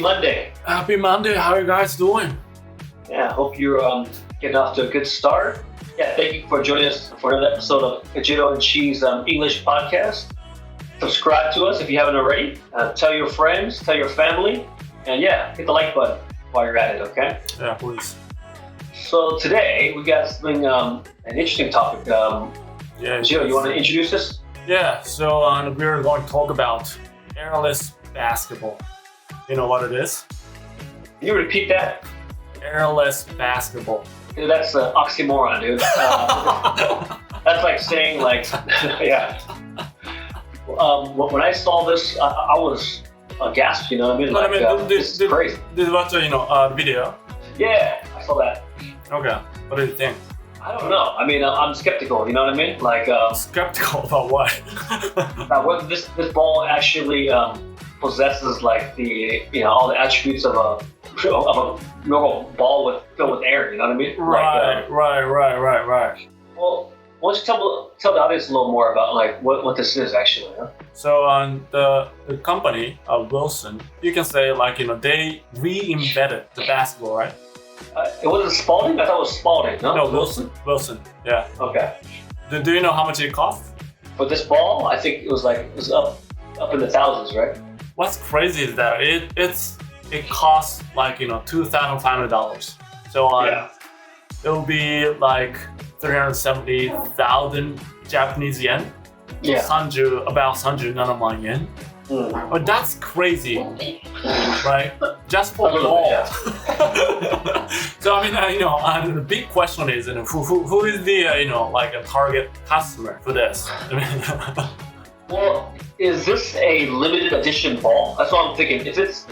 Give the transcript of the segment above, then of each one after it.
Monday. Happy Monday. How are you guys doing? Yeah, hope you're getting off to a good start. Yeah, thank you for joining us for another episode of JIRO and CHI's English podcast. Subscribe to us if you haven't already. Tell your friends, tell your family, and yeah, hit the like button while you're at it, okay? Yeah, please. So today we got something, an interesting topic. JIRO, you want to introduce this? Yeah, so we're going to talk about airless basketball. You know what it is? Can you repeat that? Airless basketball. Dude, that's an oxymoron, dude. That's like saying, like, yeah. When I saw this, I was aghast, you know what I mean? But Like, this is crazy. Did you watch the video? Yeah, I saw that. Okay, what do you think? I don't know. I mean, I'm skeptical, you know what I mean? Like, Skeptical about what? that whether this ball actually possesses like the, you know, all the attributes of a normal ball filled with air, you know what I mean? Right. Well, why don't you tell the audience a little more about like what this is actually, huh? So the company Wilson, you can say like, you know, they reinvented the basketball, right? It wasn't Spalding? I thought it was Spalding, no? No, Wilson, yeah. Okay. Do you know how much it cost? For this ball, I think it was up in the thousands, right? What's crazy is that it costs like, you know, $2,500. So Yeah. it'll be like 370,000 Japanese yen. Yeah. About 37만 yen. But that's crazy, right? Just for the ball. Yeah. So I mean, you know, the big question is, you know, who is the you know, like a target customer for this? I mean, Well, is this a limited edition ball? That's what I'm thinking. If it's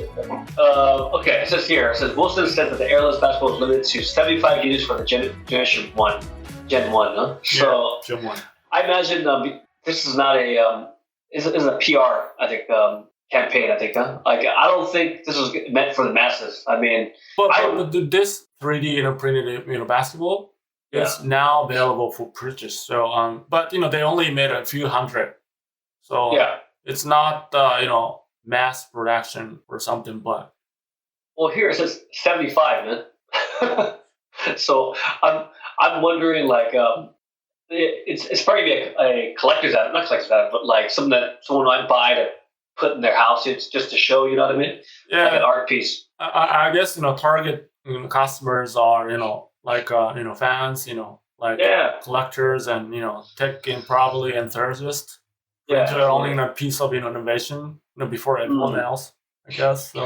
okay, it says here. It says Wilson said that the airless basketball is limited to 75 units for the Generation 1, Gen 1. Huh? So Gen 1. I imagine this is not a is a PR, I think, campaign. I think, huh? Like, I don't think this was meant for the masses. I mean, but this 3D, you know, printed, you know, basketball is now available for purchase. So but you know, they only made a few hundred. So yeah. it's not you know, mass production or something, but Well, here it says 75, man. So I'm wondering, like, it's probably a collector's item, not collector's item, but like something that someone might buy to put in their house. It's just to show, you know what I mean? yeah. Like an art piece. I guess, you know, target, you know, customers are, you know, like you know, fans, you know, like Yeah. collectors and, you know, tech probably enthusiasts. Yeah. They're owning a piece of, you know, innovation, you know, before everyone else, I guess. So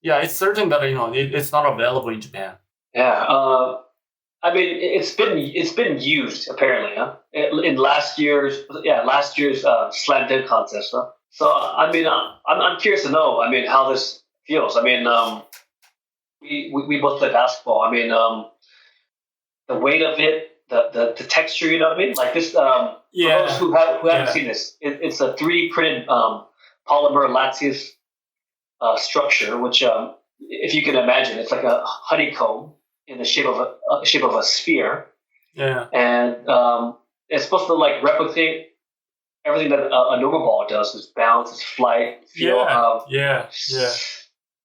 yeah, it's certain that, you know, it's not available in Japan. Yeah. I mean, it's been used apparently, huh? In last year's slam dunk contest, huh? So I mean, I'm curious to know. I mean, how this feels. I mean, we both play basketball. I mean, the weight of it, the texture. You know what I mean? Like this. For those who haven't seen this, it's a 3D printed polymer lattice structure, which if you can imagine, it's like a honeycomb in the shape of a sphere. Yeah. And it's supposed to like replicate everything that a normal ball does: its bounce, its flight, feel. Yeah.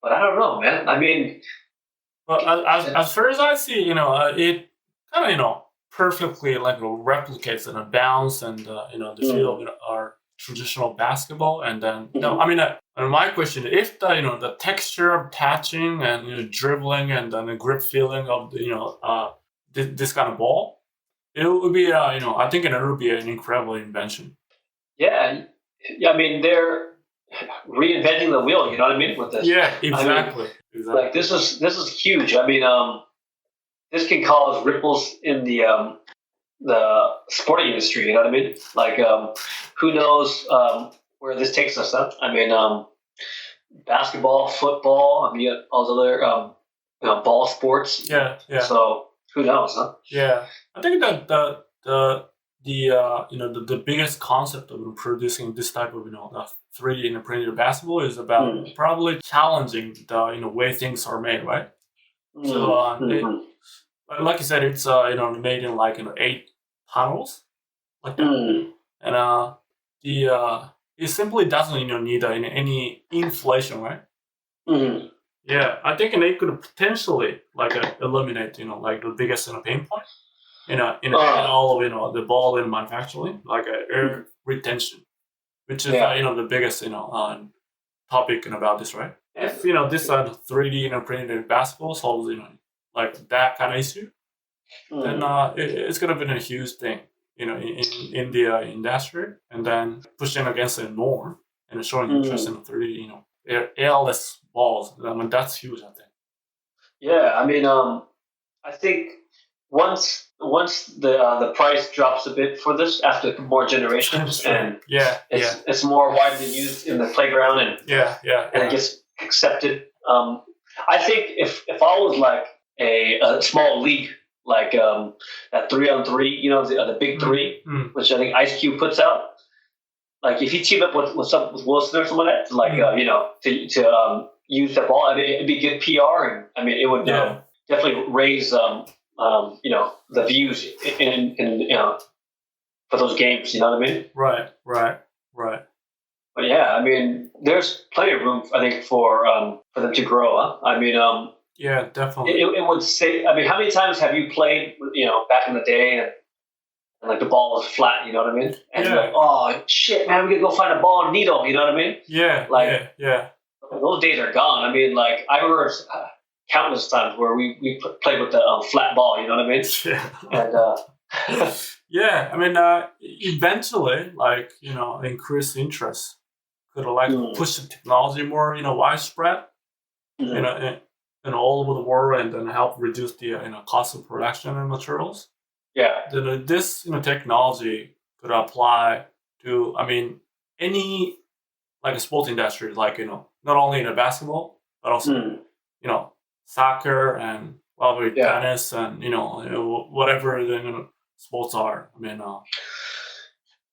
But I don't know, man. I mean, Well, as far as I see, you know, it kind of, you know, perfectly like replicates the bounce and you know, the feel of, you know, our traditional basketball. And then, you know, I mean, my question: if the, you know, the texture of catching and, you know, dribbling and then the grip feeling of the, you know, this kind of ball, it would be, you know, I think it would be an incredible invention. yeah. I mean, they're reinventing the wheel. You know what I mean? With this. Yeah, exactly. I mean, like this is huge. I mean, this can cause ripples in the sporting industry. You know what I mean? Like, who knows where this takes us? Huh? I mean, basketball, football. I mean, all the other you know, ball sports. Yeah. So who knows? Huh? Yeah, I think that the you know, the biggest concept of producing this type of, you know, 3D, you know, printed basketball is about probably challenging the, you know, way things are made, right? So like you said, it's you know, made in like, you know, 8 panels like that, and it simply doesn't, you know, need any inflation, right? Mm-hmm. Yeah, I think they could potentially like eliminate, like the biggest pain point in all of the ball in manufacturing, like air retention, which is the biggest topic about this, right? If this 3D printed basketball solves like that kind of issue, then it's gonna be a huge thing, in the industry, and then pushing against it more and showing interest in 3D, airless balls. I mean, that's huge, I think. Yeah, I mean, I think once the price drops a bit for this after more generations, and it's more widely used in the playground, and it gets accepted. I think if I was like a small league, like that 3-on-3, the big three, which I think Ice Cube puts out. Like if you team up with Wilson or someone like that, like to use the ball, I mean, it'd be good PR, and I mean, it would definitely raise the views in for those games. You know what I mean? Right. But yeah, I mean, there's plenty of room, I think, for them to grow. Huh? I mean, yeah, definitely. It would say. I mean, how many times have you played? Back in the day, and like the ball was flat, you know what I mean? And you're like, oh shit, man, we gotta go find a ball and needle, you know what I mean? Yeah, Those days are gone. I mean, like I remember countless times where we played with the flat ball, you know what I mean? Yeah. And yeah, I mean, eventually, like increased interest could push the technology more, widespread, in all over the world, and then help reduce the cost of production and materials. Yeah. Then this technology could apply to, I mean, any like a sports industry, like not only in basketball, but also soccer and tennis and whatever the sports are. I mean,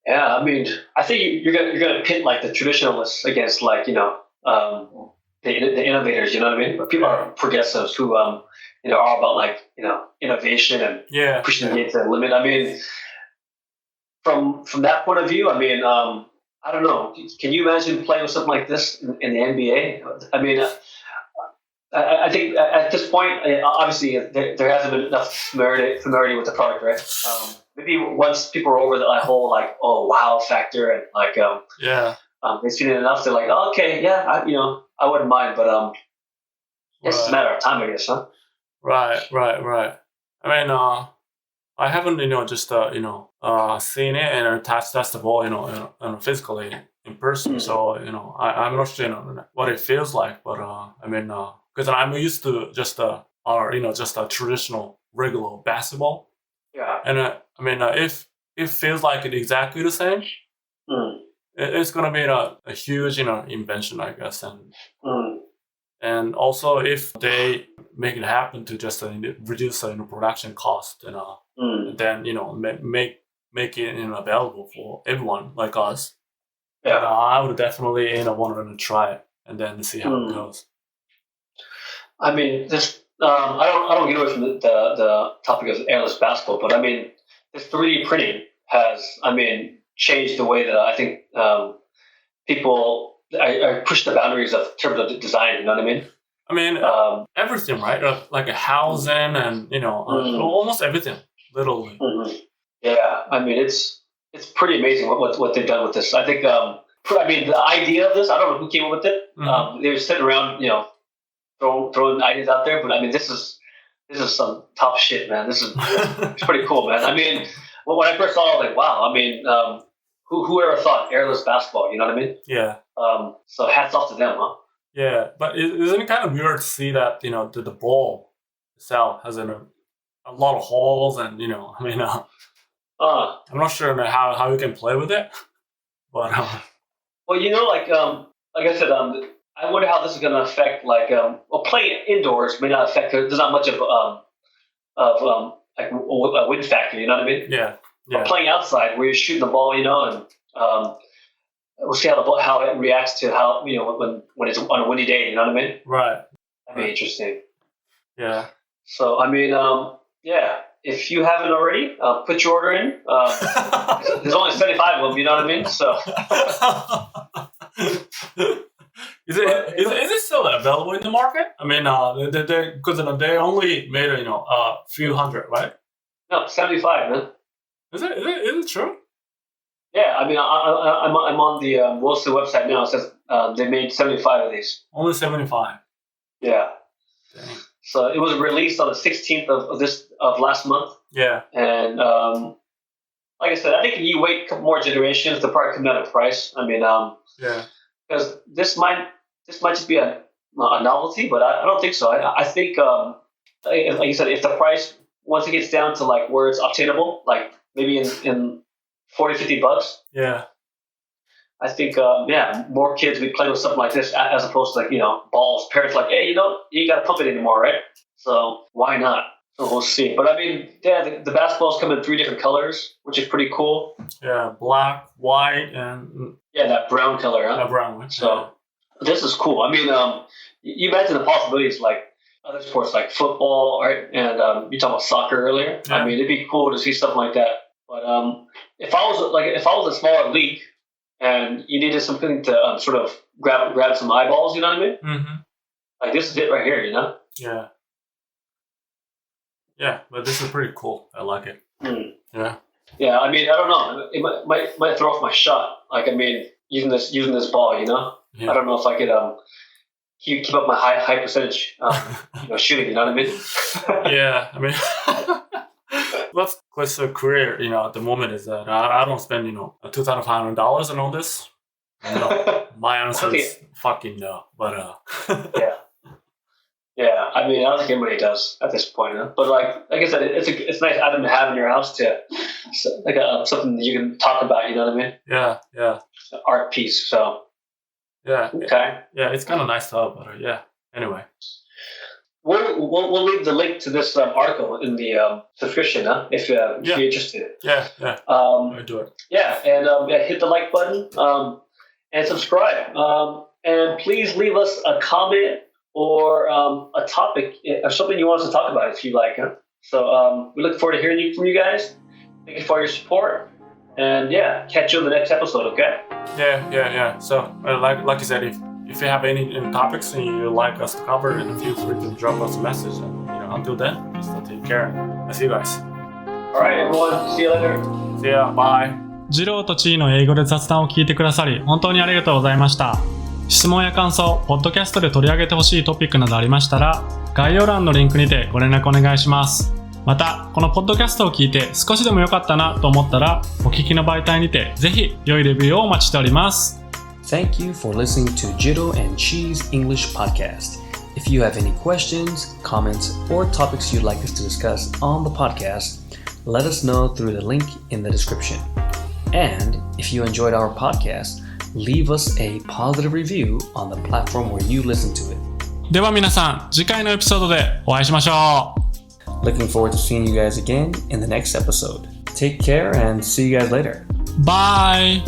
I mean, I think you're gonna pit like the traditionalists against like the innovators. You know what I mean? But people are progressives who are about like innovation and pushing the game to the limit. I mean, from that point of view, I mean, I don't know. Can you imagine playing with something like this in the NBA? I mean, I think at this point, obviously, there hasn't been enough familiarity with the product, right? Maybe once people are over that whole like wow factor and like they've seen it enough, they're like, oh, okay, I wouldn't mind, but it's just a matter of time, I guess, huh? Right. I mean, I haven't, just seen it and touched the ball, physically in person. So, I'm not sure, what it feels like. But I mean, because I'm used to just a traditional regular basketball. Yeah. And I mean, if it feels like it's exactly the same, it's gonna be a huge, invention, I guess, and also if they make it happen to just reduce production cost and then make it available for everyone like us. Yeah, I would definitely want to try it and then see how it goes. I mean, this I don't get away from the topic of airless basketball, but I mean, this 3D printing has changed the way that I think people I push the boundaries of terms of design. You know what I mean? I mean, everything, right? Like a housing and almost everything, literally. Yeah, I mean it's pretty amazing what they've done with this. I think the idea of this, I don't know who came up with it. They were sitting around, throwing ideas out there, but I mean this is some top shit, man. It's pretty cool, man. I mean, when I first saw it, I was like, wow. I mean, who ever thought airless basketball? You know what I mean? Yeah. So hats off to them, huh? Yeah, but isn't it kind of weird to see that the ball itself has a lot of holes and I mean, I'm not sure how you can play with it, but well, like I said, I wonder how this is going to affect playing indoors may not affect. There's not much of like a wind factor. You know what I mean? Yeah. But playing outside where you're shooting the ball, and we'll see how it reacts to how when it's on a windy day. You know what I mean? Right. That'd be interesting. Yeah. So I mean, if you haven't already, put your order in. There's only 75 of them. You know what I mean? So. Is it so really available in the market? I mean, because they only made a few hundred, right? No, 75, man. Is it true? Yeah, I mean, I'm on the Wilson website now. It says they made 75 of these. Only 75. Yeah. Dang. So it was released on the 16th of last month. Yeah. And like I said, I think if you wait a couple more generations, they'll probably come down in price. I mean, yeah, because this might just be a novelty, but I don't think so. I think, like you said, if the price once it gets down to like where it's obtainable, like maybe in $40-$50, yeah, I think more kids will be playing with something like this as opposed to like balls. Parents like, hey, you got to pump it anymore, right? So why not? So we'll see. But I mean, yeah, the basketballs come in 3 different colors, which is pretty cool. Yeah, black, white, and that brown color. Huh? That brown one. So this is cool. I mean, you imagine the possibilities like other sports like football, right? And you talked about soccer earlier. Yeah. I mean, it'd be cool to see something like that. But if I was a smaller league and you needed something to sort of grab some eyeballs, you know what I mean? Mm-hmm. Like this is it right here, Yeah. Yeah, but this is pretty cool. I like it. Mm. Yeah. Yeah, I mean, I don't know. It might throw off my shot. Like, I mean, using this ball, Yeah. I don't know if I could keep up my high percentage shooting. You know what I mean? Yeah, I mean, what's Cliff's career? At the moment is that I don't spend $2,500 on all this. My answer is fucking no. But yeah. Yeah, I mean, I don't think anybody does at this point. Huh? But like I said, it's a nice item to have in your house like something that you can talk about. You know what I mean? Yeah. It's an art piece. So yeah. Okay. Yeah, it's kind of nice to have, but yeah. Anyway, we'll leave the link to this article in the subscription, huh? If you're interested. Yeah. I do it. Yeah, and hit the like button and subscribe. And please leave us a comment or a topic or something you want us to talk about if you like. Huh? So we look forward to hearing from you guys. Thank you for your support. And catch you on the next episode, okay? Yeah. So like you said, if you have any topics and you'd like us to cover, then feel free to drop us a message. And until then, just take care. I'll see you guys. All right, everyone. See you later. See ya. Bye. ジローとチーの英語で雑談を聞いてくださり本当にありがとうございました。質問や感想、ポッドキャストで取り上げてほしいトピックなどありましたら、概要欄のリンクにてご連絡お願いします。また、このポッドキャストを聞いて少しでも良かったなと思ったら、お聞きの媒体にてぜひ良いレビューをお待ちしております。Thank you for listening to JIRO and CHI's English podcast. If you have any questions, comments, or topics you'd like us to discuss on the podcast, let us know through the link in the description. And if you enjoyed our podcast, leave us a positive review on the platform where you listen to it. では皆さん、次回のエピソードでお会いしましょう。Looking forward to seeing you guys again in the next episode. Take care and see you guys later. Bye!